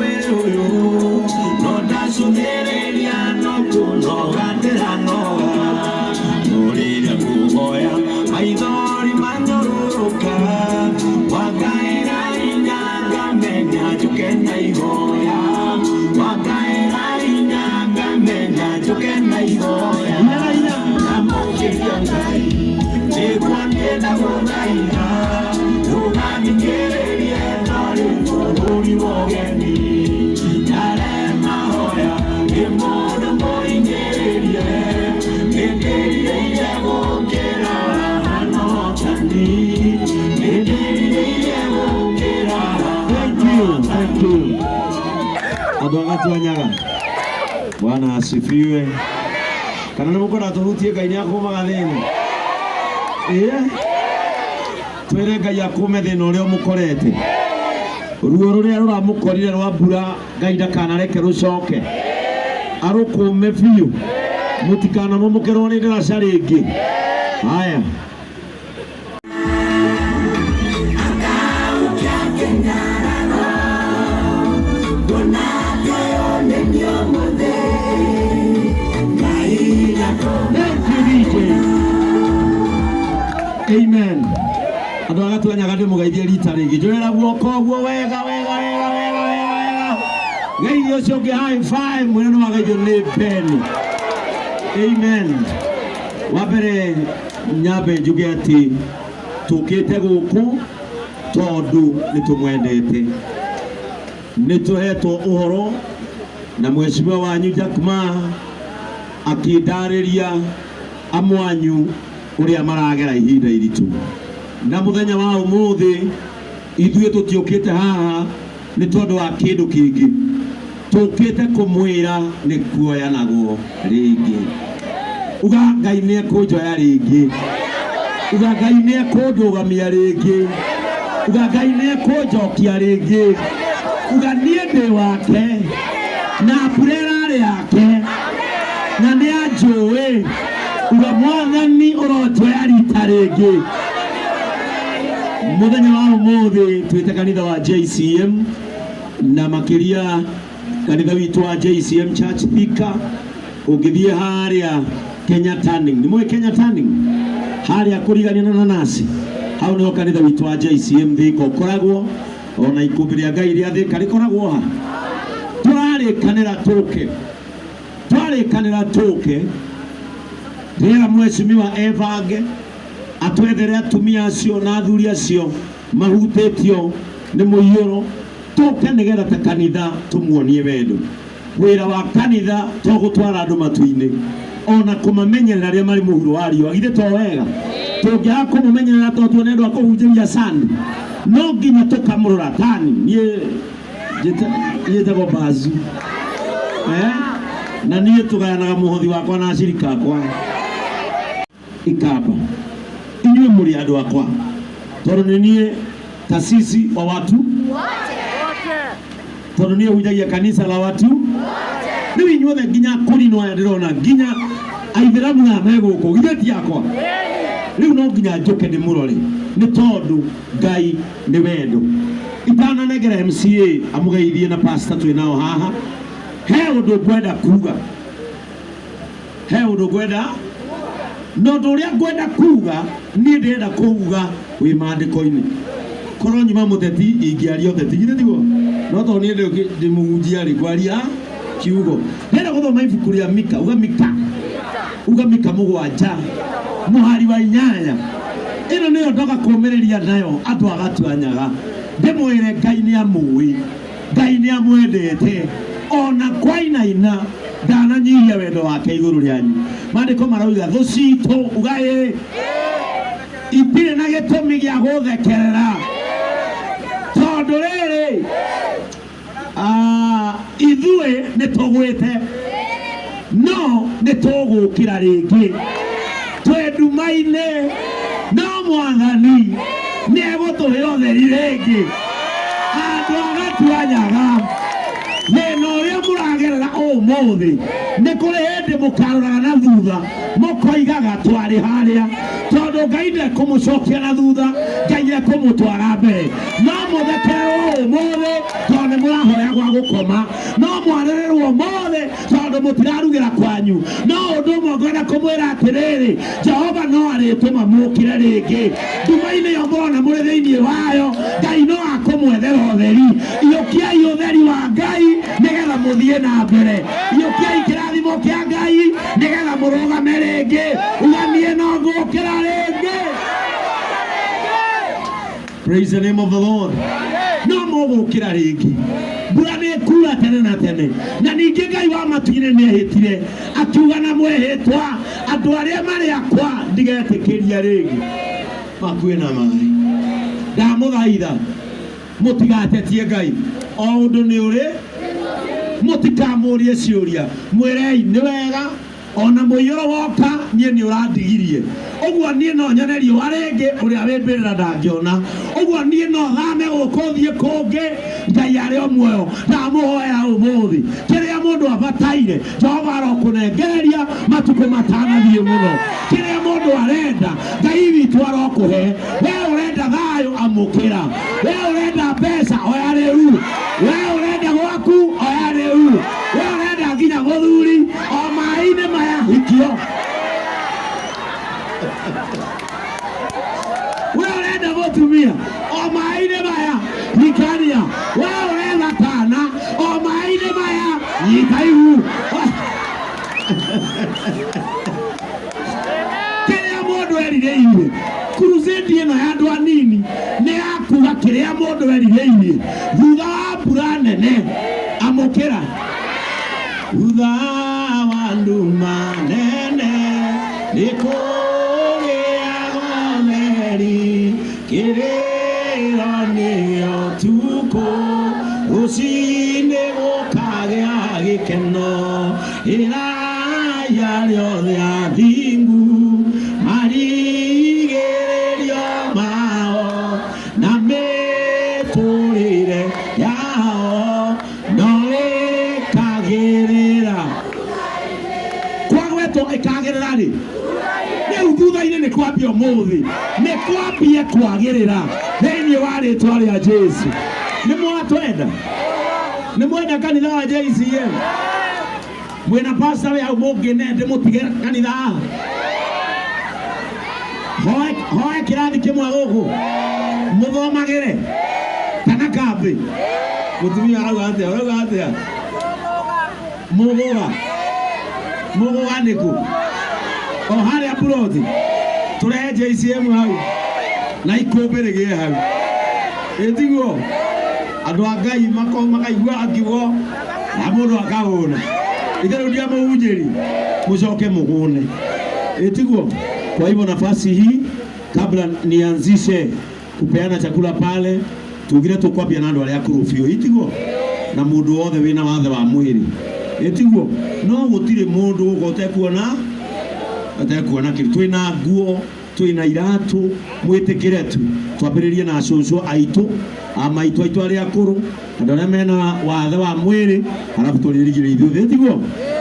wewe no dasunereria no kuno gaterano nuriria kuhoya maithori manyoruruka wakaira inyanga menya jukena ihoya wakaira inyanga menya jukena ihoya na mokiria ngai nekwandenda kunaira unamingereria nari uri wogeni nare mahoya imodo moingereria negereria gokera hano tani negereria gokera. Thank you. Adwangati wanyaga Bwana asifiwe. Kana namukora tuhutie Ngai niakumaga twere Ngai akume thina uria mukorete ruo ruria ruramukorire rwa mbura Ngai ndakanareke rucoke arukume biu mutikana mumukerwo ni ndaraca ringi. Haya amen. Adwaga twanyaga ndimugeithie rita ringi njoera guoko guo wega ngai ucio ngi high five mwene no agaithio ni Ben. Amen. Wabere nyabe njuge ati tukite guku tondu nitumwendete nituhetwo uhoro na mheshimiwa wanyu Jack Ma akindariria amwanyu uria maragera ihinda iritu na muthenya wa umuthi ithuĩ tutiukite haha ni tondu wa kindu kingi tukite kumwira ni kuoya naguo ringi uga Ngai ni ekunjoya ringi uga Ngai ni ekundugamia ringi uga Ngai ni ekunjokia ringi uga nie ndi wake na burera yake na ni anjui uga Mwathani urojoya rita ringi. Muthenya wa umuthi twite kanitha wa JCM na makiria kanitha witu wa JCM Church Thika ugithie haria Kenya Turning ni mwe Kenya Turning haria kurigania na nasi hau ni kanitha witu wa JCM Thika ukoragwo ona ikumbiria Ngai ria Thika rikoragwo ha twarikanira tuke rira mheshimiwa Evange atwethere atumia acio na athuri acio mahutetio ni muiyoro tuke nigetha ta kanitha tumuonie wendo wira wa kanitha to gutwara andu matu-ini ona kumamenyerera aria mari muhuro wa riũa githe to wega tungiaga kumumenyerera to tuone andu akuhunjĩria sand no nginya tukamurora tani niĩ tego bazu na niĩ tugayanaga muhothi wakwa na acirika akwa ikamba inyuĩ mũrĩ andũ akwa tondũ nĩ niĩ taasisi wa watu wote tondũ niĩ hunjagia kanisa la watu wote rĩu inyuothe nginya kũrinwo aya ndĩrona nginya aithĩramu aya me gũkũ githĩ ti akwa rĩu no nginya njoke ndĩmũrore nĩ tondũ Ngai nĩ wendo. Itananengera MCA amugeithie na pastor twĩ nao haha he ũndũ ngwenda kuga no nduria ngwenda kuga ni ndenda kuga wi mandiko-ini korwo nyuma muteti ingiaria uteti githe tiguo no to ni ndi muhunjia ri kwaria kiugo ndenda guthoma ibuku ria Mika uga Mika mugwanja muhari wa inyanya ino niyo ndoka kuumiriria nayo andu agatwanyaga ndimwire Ngai ni amui Ngai ni amwendete ona kwainaina ndananyihia wendo wake iguru ryanyu. Mandiko marauga thu citu ugaye itirĩ na gĩtũmi gĩa gũthekerera tondu rĩrĩ ithuĩ nĩ tũgwĩte no nĩ tũgũkĩra rĩngĩ twĩ nduma-inĩ no Mwathani nĩ egũtũhe ũtheri rĩngĩ andũ agatwanyaga thĩna ũrĩa mũragerera ũmũthĩ nĩ kũrĩ hĩndĩ mũkaroraga na thutha mũkoigaga twarĩ harĩa tondũ Ngai ndekũmũcokia na thutha Ngai ekũmũtwara mbere no mũthekererwo ũmũthĩ tondũ nĩ mũrahoya gwa gukoma no mwarererwo mothe tondu mutirarugira kwanyu no undu mwe ngwenda kumwira atiriri Jehova no arituma mukire ringi nduma-ini yo murona muri thiini wayo Ngai no akumwethera utheri iyukiai utheri wa Ngai nigetha muthie na mbere iyukiai kirathimo kia Ngai nigetha murugame ringi uganie no ngukira ringi. Praise the name of the Lord. No mugukira ringi mbura nĩ kura tene na tene na ningĩ Ngai wa matu-inĩ nĩ ehĩtire akiuga na mwĩhĩtwa andũ arĩa marĩ akwa ndigetĩkĩria rĩngĩ makue na maĩ. Ndamũthaitha mũtigatetie Ngai o ũndũ nĩ ũrĩ mũtikamũrie ciũria mwĩrei nĩ wega ona mũiyũro woka niĩ nĩ ũrandigirie ũguo niĩ no nyone riũa rĩngĩ ũrĩa wĩmbĩrĩra ndangĩona ũguo niĩ no thame gũkũ thiĩ kũngĩ Ngai arĩ o muoyo ndamũhoya ũmũthĩ kĩrĩa mũndũ abataire Jehova arokũnengereria matukũ matanathiĩ mũno kĩrĩa mũndũ arenda Ngai witũ arokũhe we ũrenda thayũ amũkĩra we ũrenda mbeca oya rĩu we ũrenda gwaku oya rĩu we ũrenda nginya gũthuri o maĩ-inĩ maya hikio we ũrenda mũtumia o maĩ-inĩ maya hikania we ũrenda kana o maĩ-inĩ maya nyita ihu kĩrĩa mũndũ erirĩirie crusade ĩno ya andũ anini nĩ yakuga kĩrĩa mũndũ erirĩirie thutha wa mbura nene amũkĩra thutha wa nduma nene nĩkũgĩaga ũtheri kĩrĩro nĩyo tukũ rũcinĩ gũkagĩa gĩkeno iraya rĩothe athingu marigĩrĩrio mao na mĩtũrĩre yao no ĩkagĩrĩra kwagwetwo ĩkagĩrĩra rĩ rĩu thutha-inĩ nĩ kwambia ũmũthĩ nĩ kwambie kwagĩrĩra thĩinĩ wa rĩtwa rĩa Jesu. Nĩ mwatwenda nĩ mwenda kanitha wa JCM mwĩna pastor we hau mũngĩnende mũtige kanitha hoe kĩrathi kĩmwe gũkũ mũthomagĩre kana kambĩ mũtumia arauga atĩa mũgũga nĩkũ o harĩa buroti tũrehe JCM hau na ikũmbĩ rĩgĩe hau ĩtiguo andũ a Ngai makaigua akiugo na mũndũ akahũna itherũ ndia mũhunjĩri mũcoke mũhũne ĩtiguo. Kwa hivyo nafasi hii kabla nianzishe kupeana chakula pale tugire tukwambia na andũ arĩa akũrũ biũ ĩtiguo na mũndũ wothe wĩna wathe wa mwĩrĩ ĩtiguo no gũtirĩ mũndũ ũtekuona kĩndũ twĩna nguo twĩna iratũ mwĩtĩkĩre tu twambĩrĩrie na cũcũ aitũ amaitũ arĩa akũrũ andũ arĩa mena wathe wa mwĩrĩ halafu tũrĩrigire ithuĩ ĩtiguo.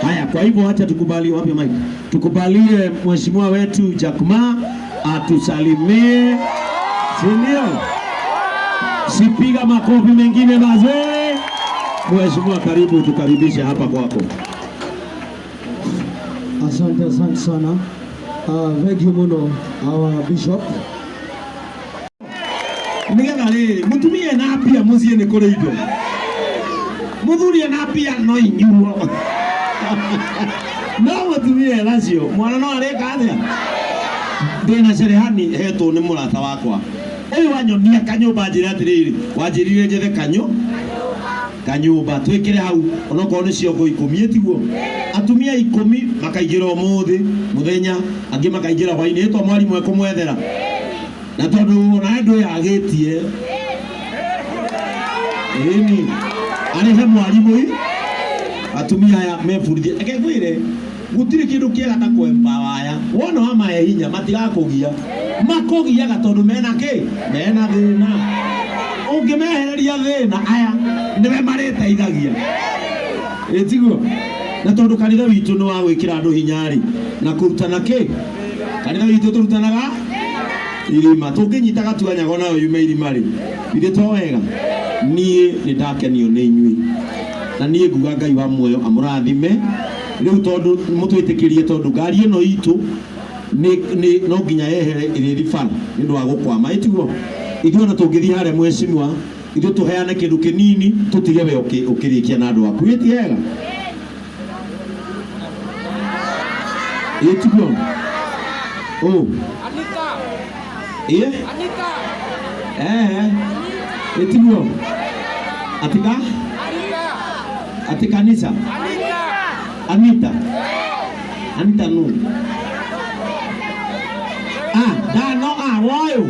Haya, kwa hivyo acha tukubalie wapi Mike, tukubalie mheshimiwa wetu Jack Ma atusalimie, si ndio? Sipiga makofi mengine mazee. Mheshimiwa, karibu, tukaribishe hapa kwako. Asante sana. Thank you muno our bishop. Nigetha rĩrĩ mũtumia na pia mũciĩ nĩ kũrĩ indo mũthuri na pia no inyuo no mũtumia nacio mwana no arĩka atĩa ndĩna cerehani hetwo nĩ mũrata wakwa ũyũ wanyonia kanyũmba njĩra atĩrĩrĩ wanjĩrire njethe kanyũmba twĩkĩre hau onokorwo nĩ ciongo 10 ĩtiguo atumia 10 makaingĩra ũmũthĩ mũthenya angĩ makaingĩra hwainĩ ĩtwa mwarimũ ekũmwethera na tondũ na ndũ yagĩtie ĩni arĩhe mwarimũ atumia aya mebundithie ekegwĩre gũtirĩ kĩndũ kĩega ta kwempawaya wona wamahe hinya matigakũgia makũgiaga tondũ mena kĩ mena thĩna ũngĩmehereria thĩna aya nĩwe marĩteithagia ĩtiguo na tondũ kanitha witũ nĩ wa gwĩkĩra andũ hinya rĩ na kũrutana kĩ kanitha witũ tũrutanaga irima tũngĩnyita gatuanyago nayo yume irima rĩ ithe to wega niĩ nĩ ndakenio nĩ inyuĩ na niĩ nguga Ngai wa muoyo amũrathime rĩu tondũ mũtwĩtĩkĩrie tondũ ngari ĩno itũ no nginya yehere ĩrĩ bara nĩ ũndũ wa gũkwama ĩtiguo ithuĩ ona tũngĩthiĩ harĩa mheshimiwa ithuĩ tũheane kĩndũ kĩnini tũtige we ũkĩrĩkia na andũ aku ĩti wega ĩtiguo ĩtiguo ati kanisa Anita no woyo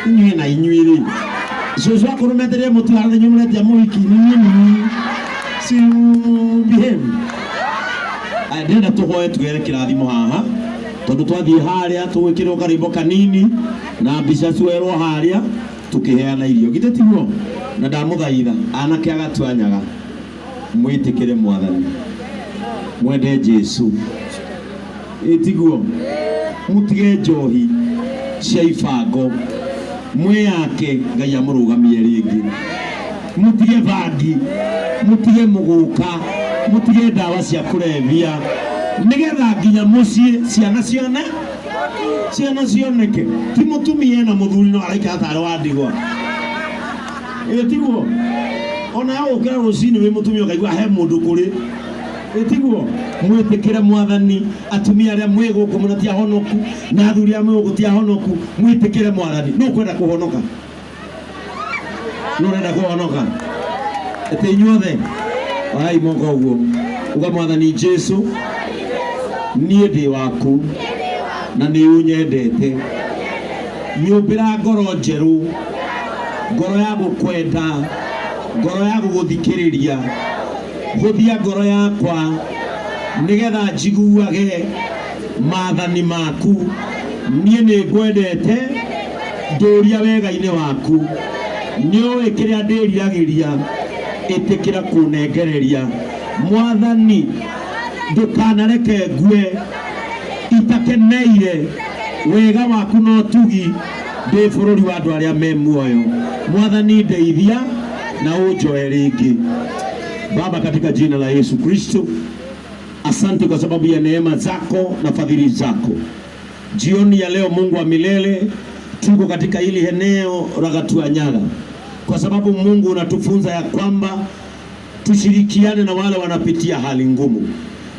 inyuĩ na inyuĩ rĩ cũcũ akũrũmeteire mũtwara nyũmũretia mũhiki si behave ndĩrenda tũhoe tũgere kĩrathimo haha tondũ twathiĩ harĩa tũgwĩkĩrwo karĩmbo kanini na mbica cioerwo harĩa tũkĩheana irio githĩ tiguo na ndamũthaitha anake agatwanyaga mwĩtĩkĩre Mwathani mwende Jesu ĩtiguo mutige njohi cia ibango mwĩyake Ngai amũrũgamie rĩngĩ mutige bangi mutige mũgũka mutige ndawa cia kũrebia nĩgetha nginya mũciĩ ciana cioneke ti mũtumia na mũthuri no araikara tarĩ wa ndigwa ĩtiguo ona ũkĩra rũcinĩ wĩ mũtumia ũkaigua he mũndũ kũrĩ ĩtiguo mwĩtĩkĩre Mwathani atumia arĩa mwĩ gũkũ mũnatia honoku na athuri arĩa mwĩ gũkũ ti ahonoku mwĩtĩkĩre Mwathani no kwenda kũhonoka no renda kũhonoka ete inyuothe ai moko ũguo uga Mwathani Jesu niĩ ndĩ waku na nĩ ũnyendete nyũmbĩra ngoro njerũ ngoro ya gũkwenda ngoro ya gũgũthikĩrĩria gũthia ngoro yakwa nĩgetha njiguage maathani maku niĩ nĩ ngwendete ndũria wega-inĩ waku nĩũĩ kĩrĩa ndĩriragĩria ĩtĩkĩra kũnengereria Mwathani ndũkanareke ngue itakeneire wega waku no tugi ndĩ bũrũri wa andũ arĩa me muoyo Mwathani ndeithia na ũnjoe rĩngĩ Baba katika jina la Yesu Kristo asante kwa sababu ya neema zako na fadhili zako jioni ya leo Mungu wa milele tuko katika hili eneo la Gatuanyaga kwa sababu Mungu unatufunza ya kwamba tushirikiane na wale wanapitia hali ngumu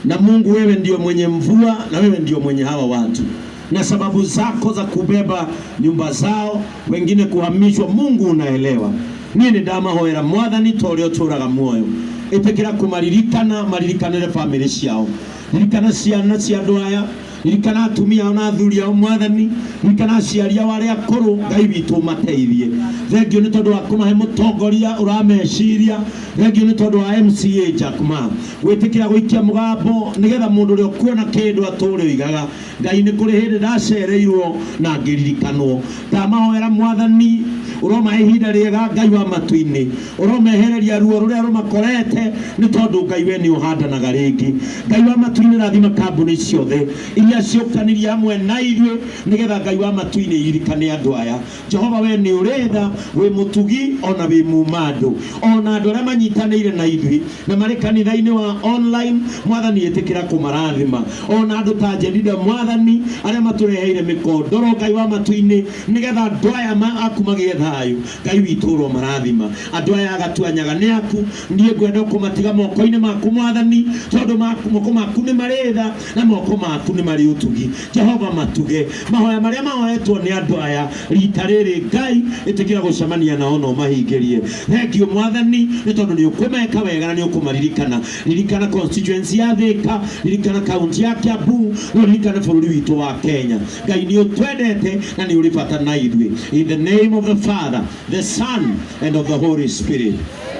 na Mungu wewe ndio mwenye mvua na wewe ndio mwenye hawa watu na sababu zako za kubeba nyumba zao wengine kuhamishwa Mungu unaelewa niĩ nĩ ndamahoera Mwathani torĩa ũtũraga muoyo ĩtĩkĩra kũmaririkana maririkanĩre family ciao ririkana ciana cia andũ aya ririkana atumia na athuri ao Mwathani ririkana aciari ao arĩa akũrũ Ngai witũ mateithie thengio nĩ tondũ wa kũmahe mũtongoria ũrameciria thengio nĩ tondũ wa MCA Jack Ma gwĩtĩkĩra gũikia mũgambo nĩgetha mũndũ ũrĩa ũkuona kĩndũ atũre oigaga Ngai nĩ kũrĩ hĩndĩ ndacereirwo na ngĩririkanwo ndamahoera Mwathani ũromahe ihinda rĩega Ngai wa matu-inĩ ũromehereria ruo rũrĩa rũmakorete nĩ tondũ Ngai we nĩ ũhandanaga rĩngĩ Ngai wa matu-inĩ rathima kambuni ciothe iria ciũkanirie hamwe na ithuĩ nĩgetha Ngai wa matu-inĩ iririkane andũ aya Jehova we nĩ ũrĩtha wĩ mũtugi ona wĩ mumandũ ona andũ arĩa manyitanĩire na ithuĩ na marĩ kanitha-inĩ wa online Mwathani ĩtĩkĩra kũmarathima ona andũ ta Jedida Mwathani arĩa matũreheire mĩkondoro Ngai wa matu-inĩ nĩgetha andũ aya aku magĩe thayũ Ngai witũ ũromarathima andũ aya Gatuanyaga nĩ aku niĩ ngwenda kũmatiga moko-inĩ maku Mwathani tondũ moko maku nĩ marĩ tha na moko maku nĩ marĩ ũtugi Jehova matuge mahoya marĩa mahoetwo nĩ andũ aya rita rĩrĩ Ngai ĩtĩkĩra gũcemania nao no mahingĩrie thengio Mwathani nĩ tondũ nĩ ũkũmeka wega na nĩ ũkũmaririkana ririkana constituency ya Thika ririkana kaunti ya Kiambu no ririkana bũrũri witũ wa Kenya Ngai nĩ ũtwendete na nĩ ũrĩ bata na ithuĩ in the name of the Father the Son and of the Holy Spirit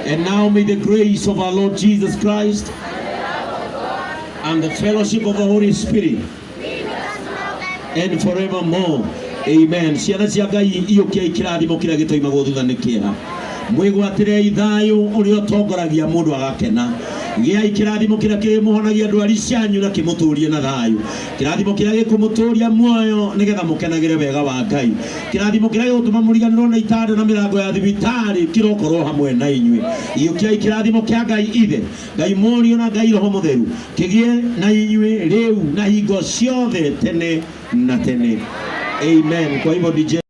and now may the grace of our Lord Jesus Christ and the fellowship of the Holy Spirit and forevermore amen ciana cia Ngai iyũkia ikĩrathimo kĩrĩa gĩtoimagwo thutha nĩ kĩeha mwĩgwatĩre ithayũ ũrĩa ũtongoragia mũndũ agakena gĩai kĩrathimo kĩrĩa kĩmũhonagia ndwari cianyu na kĩmũtũrie na thayũ, kĩrathimo kĩrĩa gĩkũmũtũria muoyo nĩgetha mũkenagĩre wega wa Ngai, kĩrathimo kĩrĩa gĩgũtũma mũriganĩrwo na itanda na mĩrango ya thibitarĩ kĩrokorwo hamwe na inyuĩ. Iyũkiai kĩrathimo kĩa Ngai Ithe, Ngai Mũriũ na Ngai Roho Mũtheru kĩgĩe na inyuĩ rĩu na hingo ciothe tene na tene. Amen. Kwa hivyo DJ